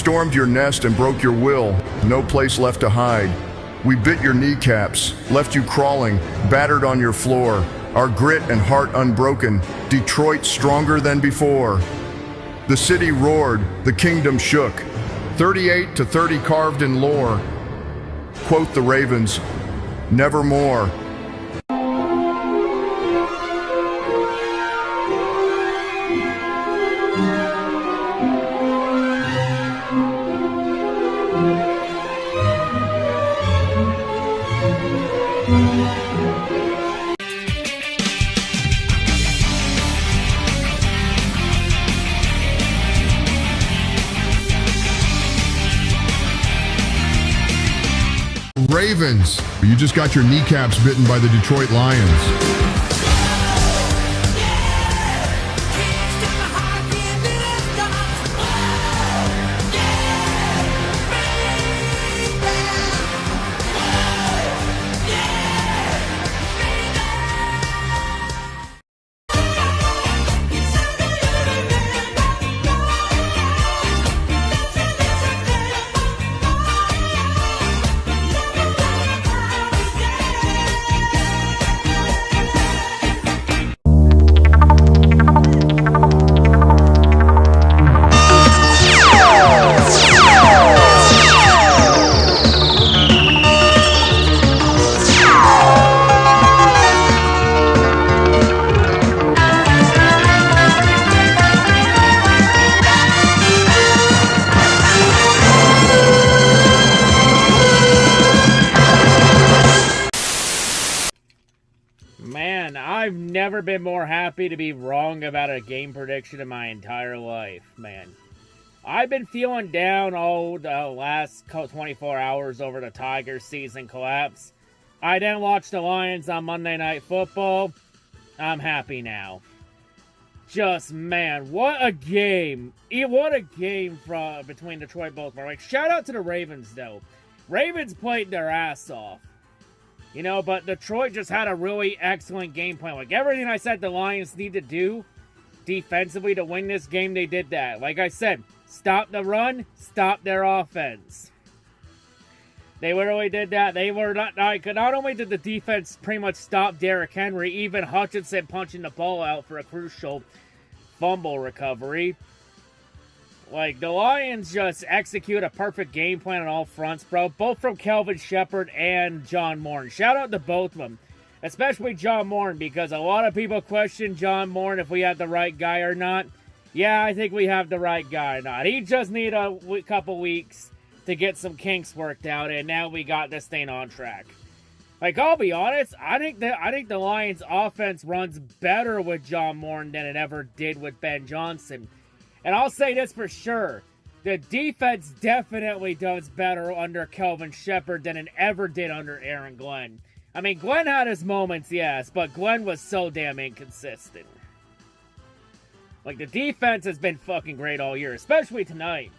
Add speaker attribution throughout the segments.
Speaker 1: stormed your nest and broke your will, no place left to hide. We bit your kneecaps, left you crawling, battered on your floor. Our grit and heart unbroken, Detroit stronger than before. The city roared, the kingdom shook. 38-30 carved in lore. Quote the Ravens, Nevermore.
Speaker 2: Ravens, you just got your kneecaps bitten by the Detroit Lions.
Speaker 3: Man, I've never been more happy to be wrong about a game prediction in my entire life, man. I've been feeling down all the last 24 hours over the Tigers season collapse. I didn't watch the Lions on Monday Night Football. I'm happy now. Just, man, what a game. What a game between Detroit and Baltimore. Like, shout out to the Ravens, though. Ravens played their ass off. You know, but Detroit just had a really excellent game plan. Like, everything I said the Lions need to do defensively to win this game, they did that. Like I said, stop the run, stop their offense. They literally did that. They were not only did the defense pretty much stop Derrick Henry, even Hutchinson punching the ball out for a crucial fumble recovery. Like, the Lions just execute a perfect game plan on all fronts, bro. Both from Kelvin Shepherd and John Morton. Shout out to both of them. Especially John Morton, because a lot of people question John Morton if we have the right guy or not. Yeah, I think we have the right guy or not. He just need a couple weeks to get some kinks worked out, and now we got this thing on track. Like, I'll be honest, I think the Lions' offense runs better with John Morton than it ever did with Ben Johnson. And I'll say this for sure. The defense definitely does better under Kelvin Shepherd than it ever did under Aaron Glenn. I mean, Glenn had his moments, yes, but Glenn was so damn inconsistent. Like, the defense has been fucking great all year, especially tonight.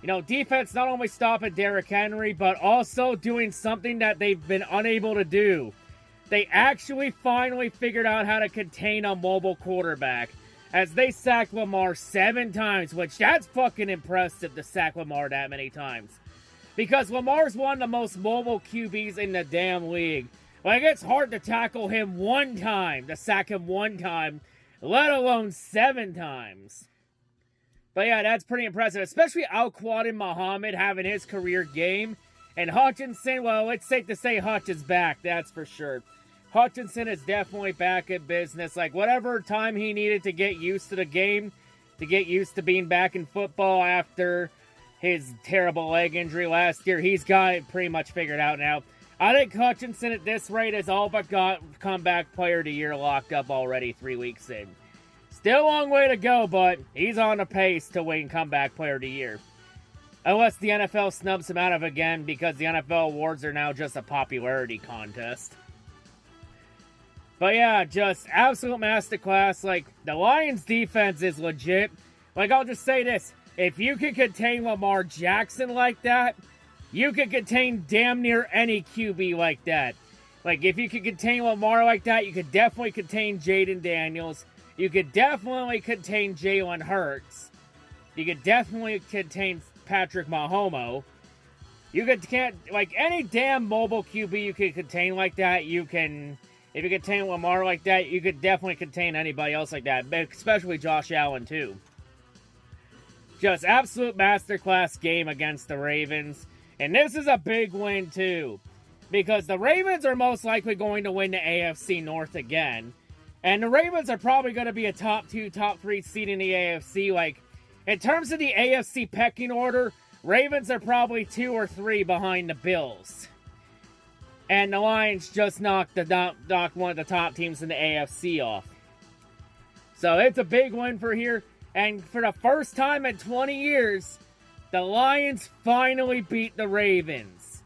Speaker 3: You know, defense not only stopping Derrick Henry, but also doing something that they've been unable to do. They actually finally figured out how to contain a mobile quarterback, as they sacked Lamar 7 times, which that's fucking impressive to sack Lamar that many times. Because Lamar's one of the most mobile QBs in the damn league. Like, it's hard to tackle him one time, to sack him one time, let alone 7 times. But yeah, that's pretty impressive, especially out-quadding Muhammad having his career game. And Hutchinson, well, it's safe to say Hutch is back, that's for sure. Hutchinson is definitely back in business. Like, whatever time he needed to get used to the game, to get used to being back in football after his terrible leg injury last year, he's got it pretty much figured out now. I think Hutchinson at this rate has all but got comeback player of the year locked up already 3 weeks in. Still a long way to go, but he's on a pace to win comeback player of the year. Unless the NFL snubs him out of it again, because the NFL awards are now just a popularity contest. But yeah, just absolute masterclass. Like, the Lions defense is legit. Like, I'll just say this. If you can contain Lamar Jackson like that, you can contain damn near any QB like that. Like, if you can contain Lamar like that, you could definitely contain Jaden Daniels. You could definitely contain Jalen Hurts. You could definitely contain Patrick Mahomes. Can't, like, any damn mobile QB you could contain like that, you can, if you contain Lamar like that, you could definitely contain anybody else like that, especially Josh Allen, too. Just absolute masterclass game against the Ravens. And this is a big win, too. Because the Ravens are most likely going to win the AFC North again. And the Ravens are probably going to be a top 2, top 3 seed in the AFC. Like, in terms of the AFC pecking order, Ravens are probably 2 or 3 behind the Bills. And the Lions just knocked one of the top teams in the AFC off. So it's a big win for here. And for the first time in 20 years, the Lions finally beat the Ravens.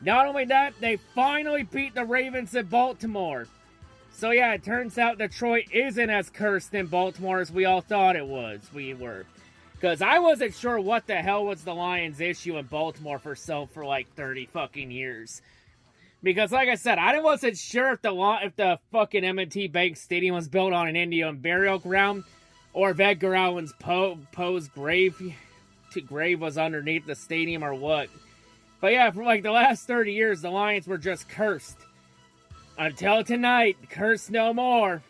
Speaker 3: Not only that, they finally beat the Ravens in Baltimore. So yeah, it turns out Detroit isn't as cursed in Baltimore as we all thought it was. Because I wasn't sure what the hell was the Lions' issue in Baltimore for like 30 fucking years. Because like I said, I wasn't sure if the fucking M&T Bank Stadium was built on an Indian burial ground, or if Edgar Allan's Poe's grave was underneath the stadium or what. But yeah, for like the last 30 years, the Lions were just cursed. Until tonight, cursed no more.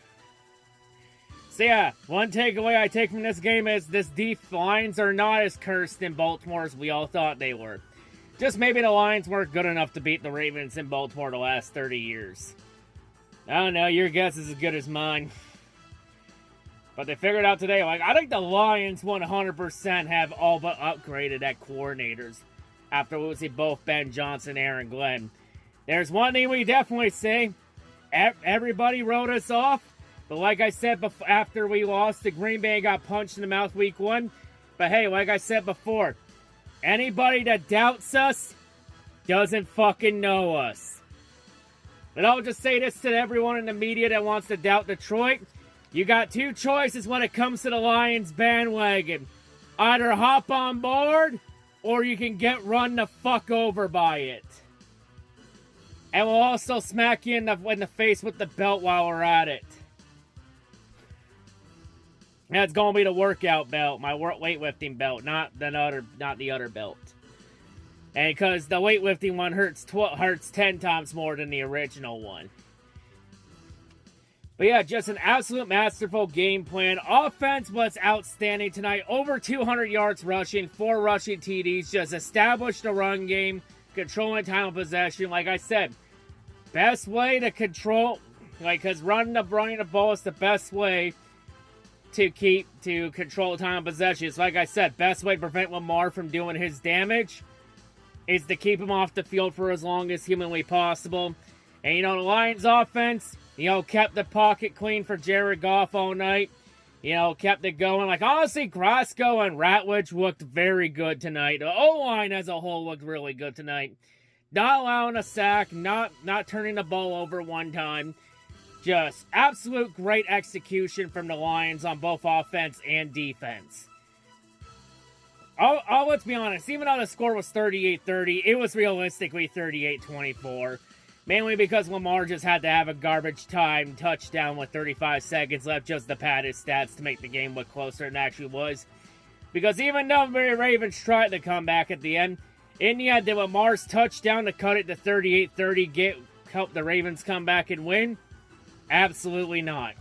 Speaker 3: So yeah, one takeaway I take from this game is the Lions are not as cursed in Baltimore as we all thought they were. Just maybe the Lions weren't good enough to beat the Ravens in Baltimore the last 30 years. I don't know, your guess is as good as mine. But they figured out today, like, I think the Lions 100% have all but upgraded at coordinators after losing both Ben Johnson and Aaron Glenn. There's one thing we definitely say. Everybody wrote us off. But like I said after we lost to Green Bay and got punched in the mouth week 1. But hey, like I said before, anybody that doubts us doesn't fucking know us. And I'll just say this to everyone in the media that wants to doubt Detroit. You got 2 choices when it comes to the Lions bandwagon. Either hop on board, or you can get run the fuck over by it. And we'll also smack you in the face with the belt while we're at it. That's gonna be the workout belt, my weightlifting belt, not the other belt. And because the weightlifting one hurts 10 times more than the original one. But yeah, just an absolute masterful game plan. Offense was outstanding tonight. Over 200 yards rushing, 4 rushing TDs. Just established a run game, controlling time of possession. Like I said, best way to control, because running the ball is the best way to control time of possession. It's like I said, best way to prevent Lamar from doing his damage is to keep him off the field for as long as humanly possible. And, the Lions offense, kept the pocket clean for Jared Goff all night. Kept it going. Like, honestly, Grasco and Ratledge looked very good tonight. The O-line as a whole looked really good tonight. Not allowing a sack, not turning the ball over one time. Just absolute great execution from the Lions on both offense and defense. Let's be honest, even though the score was 38-30, it was realistically 38-24. Mainly because Lamar just had to have a garbage time touchdown with 35 seconds left just to pad his stats to make the game look closer than it actually was. Because even though the Ravens tried to come back at the end, in the end, did Lamar's touchdown to cut it to 38-30 help the Ravens come back and win? Absolutely not.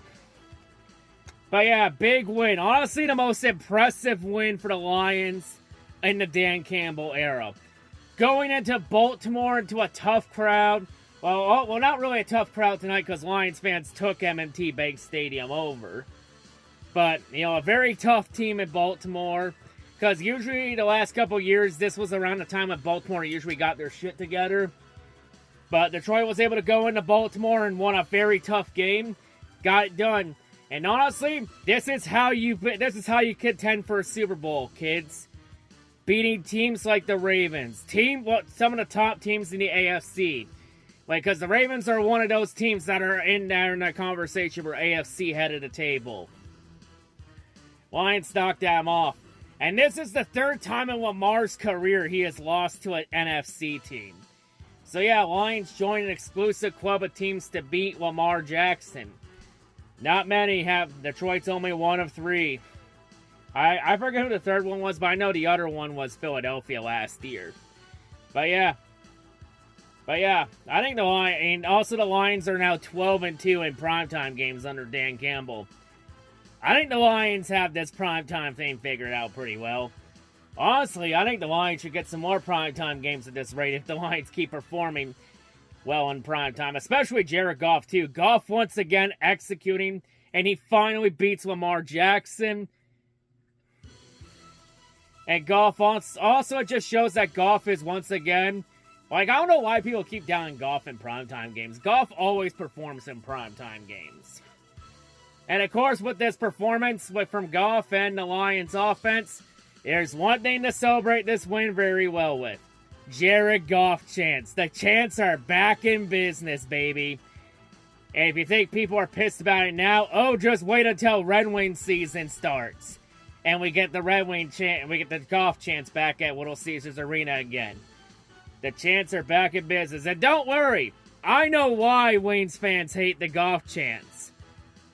Speaker 3: But yeah, big win. Honestly, the most impressive win for the Lions in the Dan Campbell era. Going into Baltimore, into a tough crowd. Well, not really a tough crowd tonight because Lions fans took M&T Bank Stadium over. But, a very tough team in Baltimore. Because usually the last couple years, this was around the time when Baltimore usually got their shit together. But Detroit was able to go into Baltimore and won a very tough game. Got it done. And honestly, this is how you contend for a Super Bowl, kids. Beating teams like the Ravens. Some of the top teams in the AFC. Because the Ravens are one of those teams that are in there in that conversation for AFC head of the table. Lions knocked them off. And this is the 3rd time in Lamar's career he has lost to an NFC team. So yeah, Lions join an exclusive club of teams to beat Lamar Jackson. Not many have. Detroit's only one of 3. I forget who the third one was, but I know the other one was Philadelphia last year. But yeah, I think the Lions, and also the Lions are now 12-2 in primetime games under Dan Campbell. I think the Lions have this primetime thing figured out pretty well. Honestly, I think the Lions should get some more primetime games at this rate if the Lions keep performing well in primetime, especially Jared Goff, too. Goff once again executing, and he finally beats Lamar Jackson. And Goff also it just shows that Goff is once again, like, I don't know why people keep doubting Goff in primetime games. Goff always performs in primetime games. And of course, with this performance from Goff and the Lions offense, there's one thing to celebrate this win very well with. Jared Goff chants. The chants are back in business, baby. And if you think people are pissed about it now, oh, just wait until Red Wing season starts. And we get the Red Wing chant, we get the Goff chants back at Little Caesars Arena again. The chants are back in business. And don't worry, I know why Wings fans hate the Goff chants.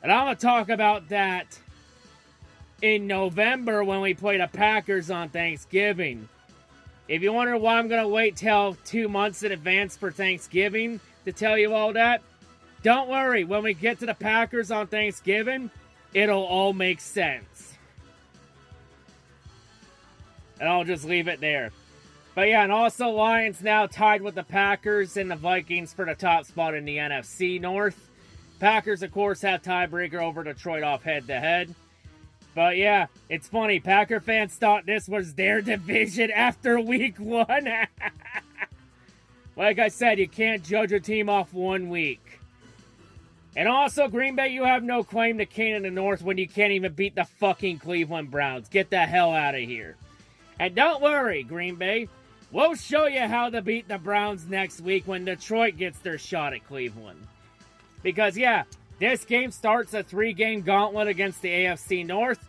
Speaker 3: And I'm going to talk about that in November when we play the Packers on Thanksgiving. If you wonder why I'm going to wait till 2 months in advance for Thanksgiving to tell you all that, don't worry. When we get to the Packers on Thanksgiving, it'll all make sense. And I'll just leave it there. But yeah, and also Lions now tied with the Packers and the Vikings for the top spot in the NFC North. Packers, of course, have tiebreaker over Detroit off head-to-head. But yeah, it's funny. Packer fans thought this was their division after week 1. Like I said, you can't judge a team off 1 week. And also, Green Bay, you have no claim to king in the North when you can't even beat the fucking Cleveland Browns. Get the hell out of here. And don't worry, Green Bay. We'll show you how to beat the Browns next week when Detroit gets their shot at Cleveland. Because, yeah, this game starts a 3-game gauntlet against the AFC North.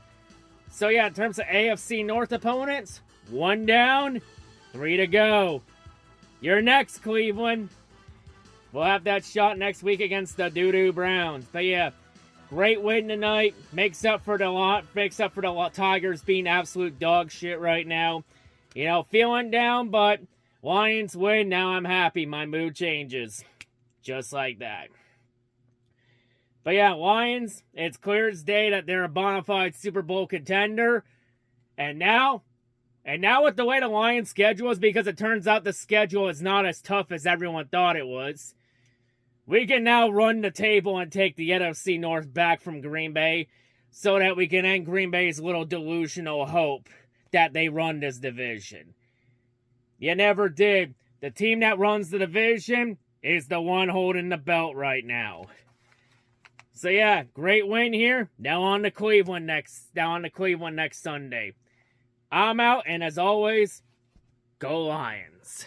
Speaker 3: So, yeah, in terms of AFC North opponents, 1 down, 3 to go. You're next, Cleveland. We'll have that shot next week against the doo-doo Browns. But, yeah, great win tonight. Makes up for the Tigers being absolute dog shit right now. You know, feeling down, but Lions win. Now I'm happy. My mood changes. Just like that. But yeah, Lions, it's clear as day that they're a bona fide Super Bowl contender. And now with the way the Lions' schedule is, because it turns out the schedule is not as tough as everyone thought it was, we can now run the table and take the NFC North back from Green Bay so that we can end Green Bay's little delusional hope that they run this division. You never did. The team that runs the division is the one holding the belt right now. So yeah, great win here. Now on to Cleveland next Sunday. I'm out, and as always, go Lions.